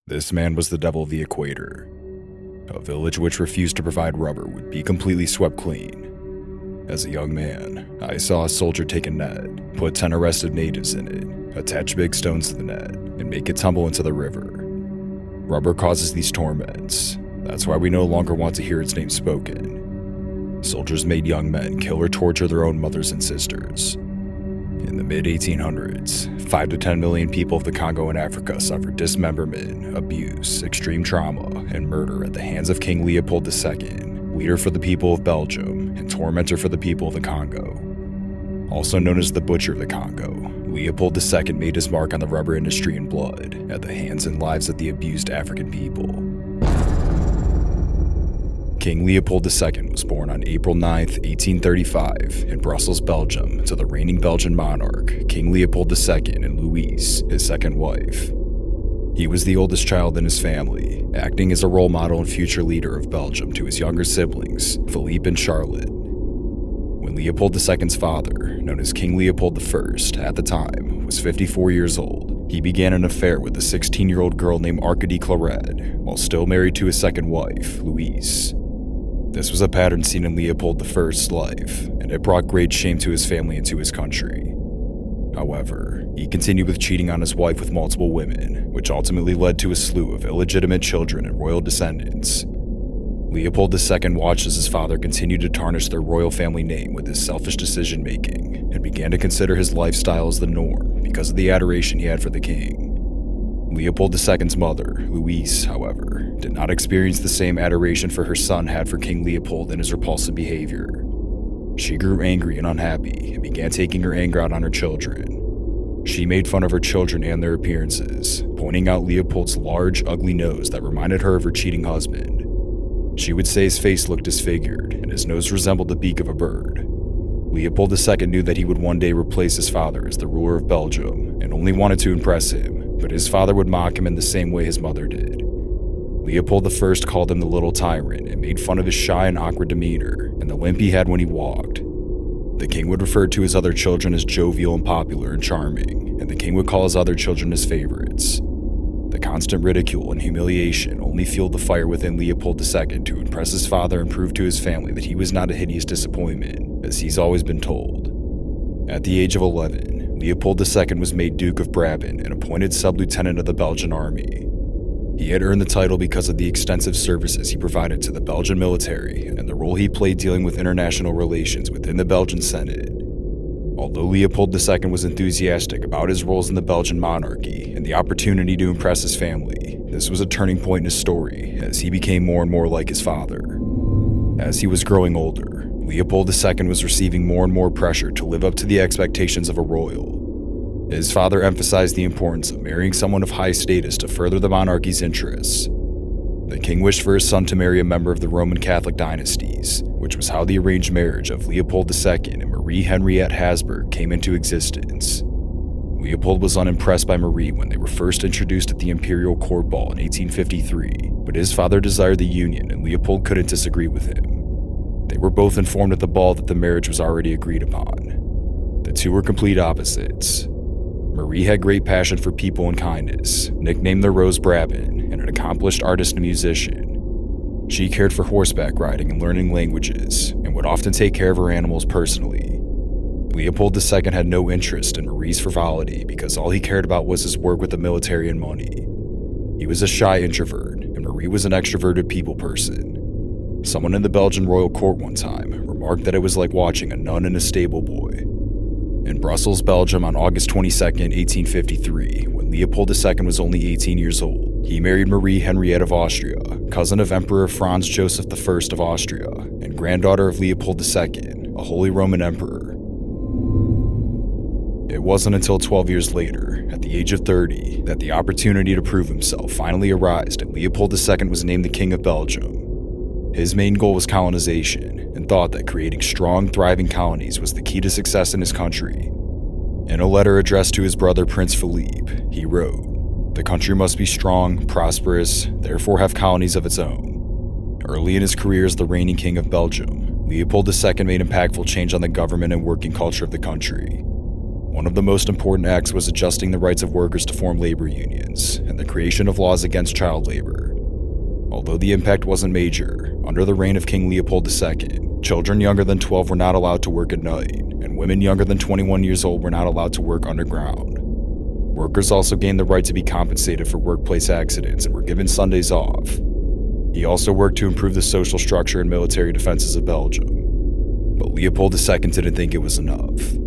This man was the devil of the equator. A village which refused to provide rubber would be completely swept clean. As a young man, I saw a soldier take a net, put 10 arrested natives in it, attach big stones to the net, and make it tumble into the river. Rubber causes these torments. That's why we no longer want to hear its name spoken. Soldiers made young men kill or torture their own mothers and sisters. In the mid-1800s, 5 to 10 million people of the Congo and Africa suffered dismemberment, abuse, extreme trauma, and murder at the hands of King Leopold II, leader for the people of Belgium and tormentor for the people of the Congo. Also known as the Butcher of the Congo, Leopold II made his mark on the rubber industry in blood at the hands and lives of the abused African people. King Leopold II was born on April 9, 1835, in Brussels, Belgium, to the reigning Belgian monarch, King Leopold II, and Louise, his second wife. He was the oldest child in his family, acting as a role model and future leader of Belgium to his younger siblings, Philippe and Charlotte. When Leopold II's father, known as King Leopold I at the time, was 54 years old, he began an affair with a 16-year-old girl named Arcadie Claret, while still married to his second wife, Louise. This was a pattern seen in Leopold I's life, and it brought great shame to his family and to his country. However, he continued with cheating on his wife with multiple women, which ultimately led to a slew of illegitimate children and royal descendants. Leopold II watched as his father continued to tarnish their royal family name with his selfish decision-making, and began to consider his lifestyle as the norm because of the adoration he had for the king. Leopold II's mother, Louise, however, did not experience the same adoration for her son had for King Leopold and his repulsive behavior. She grew angry and unhappy and began taking her anger out on her children. She made fun of her children and their appearances, pointing out Leopold's large, ugly nose that reminded her of her cheating husband. She would say his face looked disfigured and his nose resembled the beak of a bird. Leopold II knew that he would one day replace his father as the ruler of Belgium and only wanted to impress him, but his father would mock him in the same way his mother did. Leopold I called him the little tyrant and made fun of his shy and awkward demeanor and the limp he had when he walked. The king would refer to his other children as jovial and popular and charming, and the king would call his other children his favorites. The constant ridicule and humiliation only fueled the fire within Leopold II to impress his father and prove to his family that he was not a hideous disappointment, as he's always been told. At the age of 11, Leopold II was made Duke of Brabant and appointed sub-lieutenant of the Belgian army. He had earned the title because of the extensive services he provided to the Belgian military and the role he played dealing with international relations within the Belgian Senate. Although Leopold II was enthusiastic about his roles in the Belgian monarchy and the opportunity to impress his family, this was a turning point in his story as he became more and more like his father. As he was growing older, Leopold II was receiving more and more pressure to live up to the expectations of a royal. His father emphasized the importance of marrying someone of high status to further the monarchy's interests. The king wished for his son to marry a member of the Roman Catholic dynasties, which was how the arranged marriage of Leopold II and Marie Henriette Habsburg came into existence. Leopold was unimpressed by Marie when they were first introduced at the imperial court ball in 1853, but his father desired the union and Leopold couldn't disagree with him. They were both informed at the ball that the marriage was already agreed upon. The two were complete opposites. Marie had great passion for people and kindness, nicknamed the Rose Brabant, and an accomplished artist and musician. She cared for horseback riding and learning languages, and would often take care of her animals personally. Leopold II had no interest in Marie's frivolity because all he cared about was his work with the military and money. He was a shy introvert, and Marie was an extroverted people person. Someone in the Belgian royal court one time remarked that it was like watching a nun and a stable boy. In Brussels, Belgium on August 22, 1853, when Leopold II was only 18 years old, he married Marie Henriette of Austria, cousin of Emperor Franz Joseph I of Austria, and granddaughter of Leopold II, a Holy Roman Emperor. It wasn't until 12 years later, at the age of 30, that the opportunity to prove himself finally arose and Leopold II was named the King of Belgium. His main goal was colonization, and thought that creating strong, thriving colonies was the key to success in his country. In a letter addressed to his brother Prince Philippe, he wrote, "The country must be strong, prosperous, therefore have colonies of its own." Early in his career as the reigning King of Belgium, Leopold II made impactful change on the government and working culture of the country. One of the most important acts was adjusting the rights of workers to form labor unions and the creation of laws against child labor. Although the impact wasn't major, under the reign of King Leopold II, children younger than 12 were not allowed to work at night, and women younger than 21 years old were not allowed to work underground. Workers also gained the right to be compensated for workplace accidents and were given Sundays off. He also worked to improve the social structure and military defenses of Belgium. But Leopold II didn't think it was enough.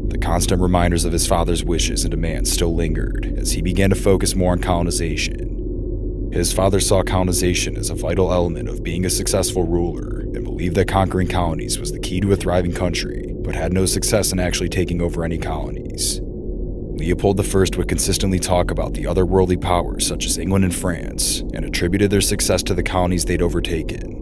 The constant reminders of his father's wishes and demands still lingered as he began to focus more on colonization. His father saw colonization as a vital element of being a successful ruler and believed that conquering colonies was the key to a thriving country, but had no success in actually taking over any colonies. Leopold I would consistently talk about the otherworldly powers such as England and France, and attributed their success to the colonies they'd overtaken.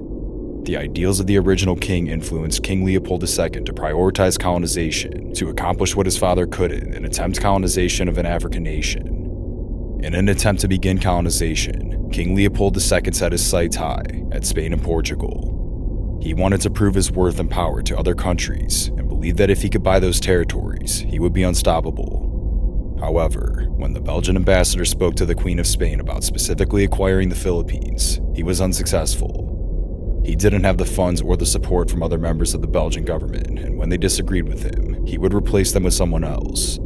The ideals of the original king influenced King Leopold II to prioritize colonization, to accomplish what his father couldn't and attempt colonization of an African nation. In an attempt to begin colonization, King Leopold II set his sights high at Spain and Portugal. He wanted to prove his worth and power to other countries, and believed that if he could buy those territories, he would be unstoppable. However, when the Belgian ambassador spoke to the Queen of Spain about specifically acquiring the Philippines, he was unsuccessful. He didn't have the funds or the support from other members of the Belgian government, and when they disagreed with him, he would replace them with someone else.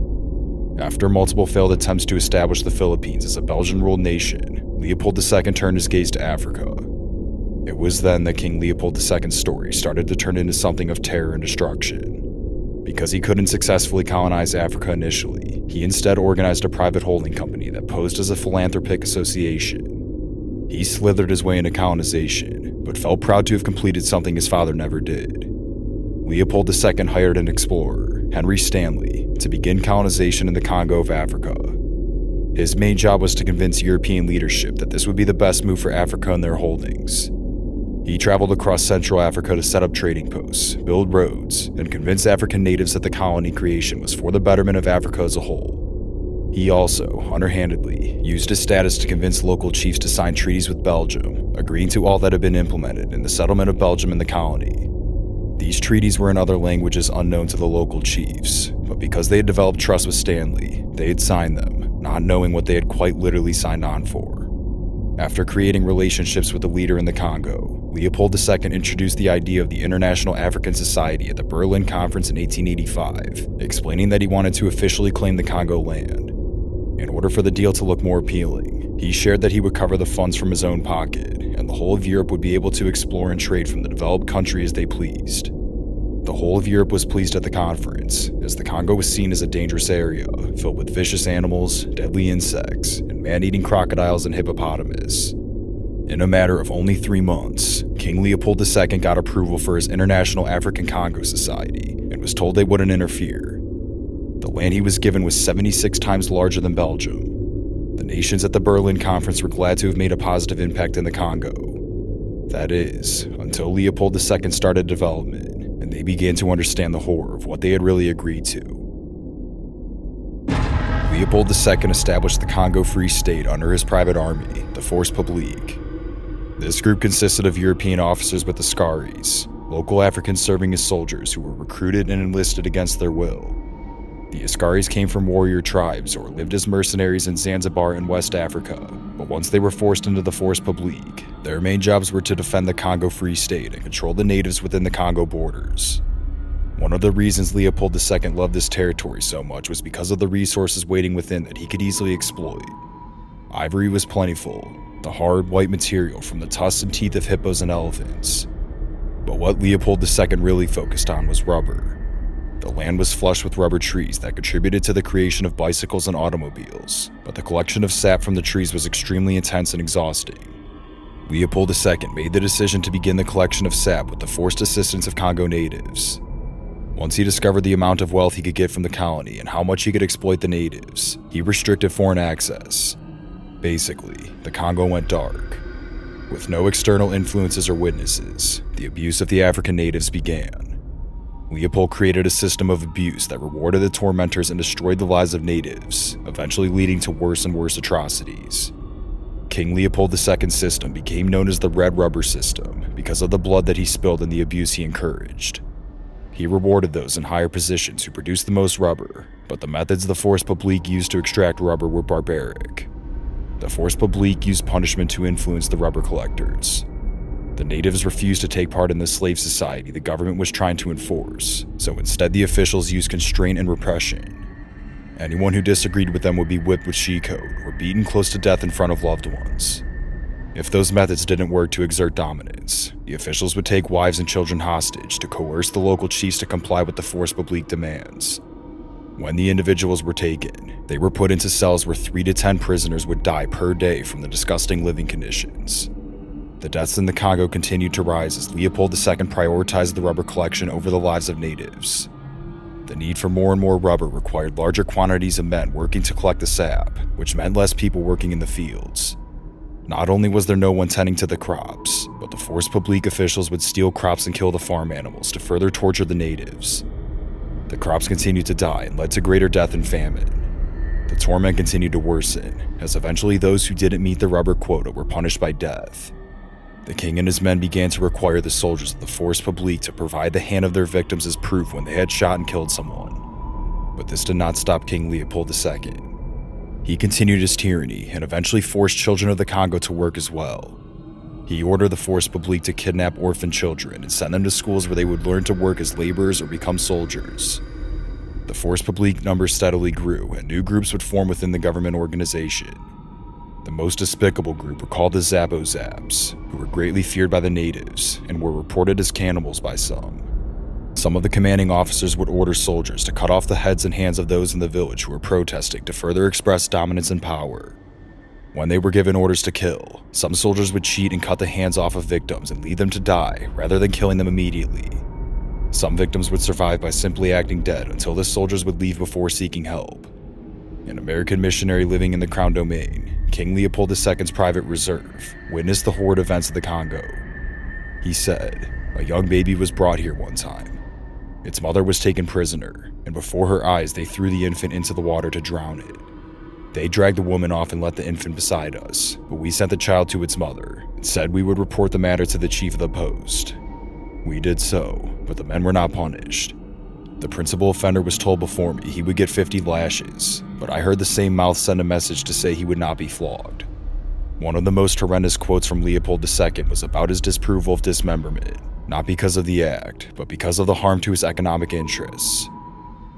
After multiple failed attempts to establish the Philippines as a Belgian-ruled nation, Leopold II turned his gaze to Africa. It was then that King Leopold II's story started to turn into something of terror and destruction. Because he couldn't successfully colonize Africa initially, he instead organized a private holding company that posed as a philanthropic association. He slithered his way into colonization, but felt proud to have completed something his father never did. Leopold II hired an explorer, Henry Stanley, to begin colonization in the Congo of Africa. His main job was to convince European leadership that this would be the best move for Africa and their holdings. He traveled across Central Africa to set up trading posts, build roads, and convince African natives that the colony creation was for the betterment of Africa as a whole. He also, underhandedly, used his status to convince local chiefs to sign treaties with Belgium, agreeing to all that had been implemented in the settlement of Belgium in the colony. These treaties were in other languages unknown to the local chiefs, but because they had developed trust with Stanley, they had signed them, not knowing what they had quite literally signed on for. After creating relationships with the leader in the Congo, Leopold II introduced the idea of the International African Society at the Berlin Conference in 1885, explaining that he wanted to officially claim the Congo land. In order for the deal to look more appealing, he shared that he would cover the funds from his own pocket, and the whole of Europe would be able to explore and trade from the developed country as they pleased. The whole of Europe was pleased at the conference, as the Congo was seen as a dangerous area, filled with vicious animals, deadly insects, and man-eating crocodiles and hippopotamus. In a matter of only 3 months, King Leopold II got approval for his International African Congo Society, and was told they wouldn't interfere. The land he was given was 76 times larger than Belgium. The nations at the Berlin Conference were glad to have made a positive impact in the Congo. That is, until Leopold II started development, and they began to understand the horror of what they had really agreed to. Leopold II established the Congo Free State under his private army, the Force Publique. This group consisted of European officers with Askaris, local Africans serving as soldiers who were recruited and enlisted against their will. The Askaris came from warrior tribes or lived as mercenaries in Zanzibar and West Africa, but once they were forced into the Force Publique, their main jobs were to defend the Congo Free State and control the natives within the Congo borders. One of the reasons Leopold II loved this territory so much was because of the resources waiting within that he could easily exploit. Ivory was plentiful, the hard white material from the tusks and teeth of hippos and elephants. But what Leopold II really focused on was rubber. The land was flush with rubber trees that contributed to the creation of bicycles and automobiles, but the collection of sap from the trees was extremely intense and exhausting. Leopold II made the decision to begin the collection of sap with the forced assistance of Congo natives. Once he discovered the amount of wealth he could get from the colony and how much he could exploit the natives, he restricted foreign access. Basically, the Congo went dark. With no external influences or witnesses, the abuse of the African natives began. Leopold created a system of abuse that rewarded the tormentors and destroyed the lives of natives, eventually leading to worse and worse atrocities. King Leopold II's system became known as the Red Rubber System because of the blood that he spilled and the abuse he encouraged. He rewarded those in higher positions who produced the most rubber, but the methods the force publique used to extract rubber were barbaric. The force publique used punishment to influence the rubber collectors. The natives refused to take part in the slave society the government was trying to enforce, so instead the officials used constraint and repression. Anyone who disagreed with them would be whipped with she-coat or beaten close to death in front of loved ones. If those methods didn't work to exert dominance, the officials would take wives and children hostage to coerce the local chiefs to comply with the force publique demands. When the individuals were taken, they were put into cells where 3 to 10 prisoners would die per day from the disgusting living conditions. The deaths in the Congo continued to rise as Leopold II prioritized the rubber collection over the lives of natives. The need for more and more rubber required larger quantities of men working to collect the sap, which meant less people working in the fields. Not only was there no one tending to the crops, but the force publique officials would steal crops and kill the farm animals to further torture the natives. The crops continued to die and led to greater death and famine. The torment continued to worsen, as eventually those who didn't meet the rubber quota were punished by death. The king and his men began to require the soldiers of the force publique to provide the hand of their victims as proof when they had shot and killed someone. But this did not stop King Leopold II. He continued his tyranny and eventually forced children of the Congo to work as well. He ordered the force publique to kidnap orphan children and send them to schools where they would learn to work as laborers or become soldiers. The force publique numbers steadily grew, and new groups would form within the government organization. The most despicable group were called the Zabo-Zabs, who were greatly feared by the natives and were reported as cannibals by some. Some of the commanding officers would order soldiers to cut off the heads and hands of those in the village who were protesting to further express dominance and power. When they were given orders to kill, some soldiers would cheat and cut the hands off of victims and leave them to die rather than killing them immediately. Some victims would survive by simply acting dead until the soldiers would leave before seeking help. An American missionary living in the Crown Domain, King Leopold II's private reserve, witnessed the horrid events of the Congo. He said, "A young baby was brought here one time. Its mother was taken prisoner, and before her eyes they threw the infant into the water to drown it. They dragged the woman off and left the infant beside us, but we sent the child to its mother and said we would report the matter to the chief of the post. We did so, but the men were not punished. The principal offender was told before me he would get 50 lashes, but I heard the same mouth send a message to say he would not be flogged." One of the most horrendous quotes from Leopold II was about his disapproval of dismemberment, not because of the act, but because of the harm to his economic interests.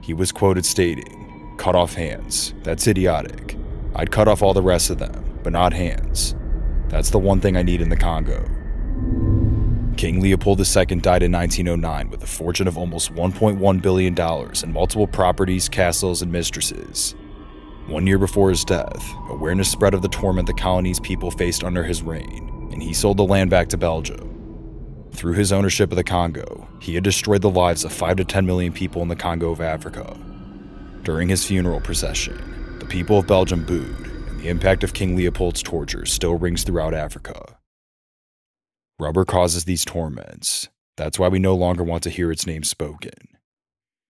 He was quoted stating, "Cut off hands. That's idiotic. I'd cut off all the rest of them, but not hands. That's the one thing I need in the Congo." King Leopold II died in 1909 with a fortune of almost $1.1 billion and multiple properties, castles, and mistresses. 1 year before his death, awareness spread of the torment the colony's people faced under his reign, and he sold the land back to Belgium. Through his ownership of the Congo, he had destroyed the lives of 5 to 10 million people in the Congo of Africa. During his funeral procession, the people of Belgium booed, and the impact of King Leopold's torture still rings throughout Africa. Rubber causes these torments. That's why we no longer want to hear its name spoken.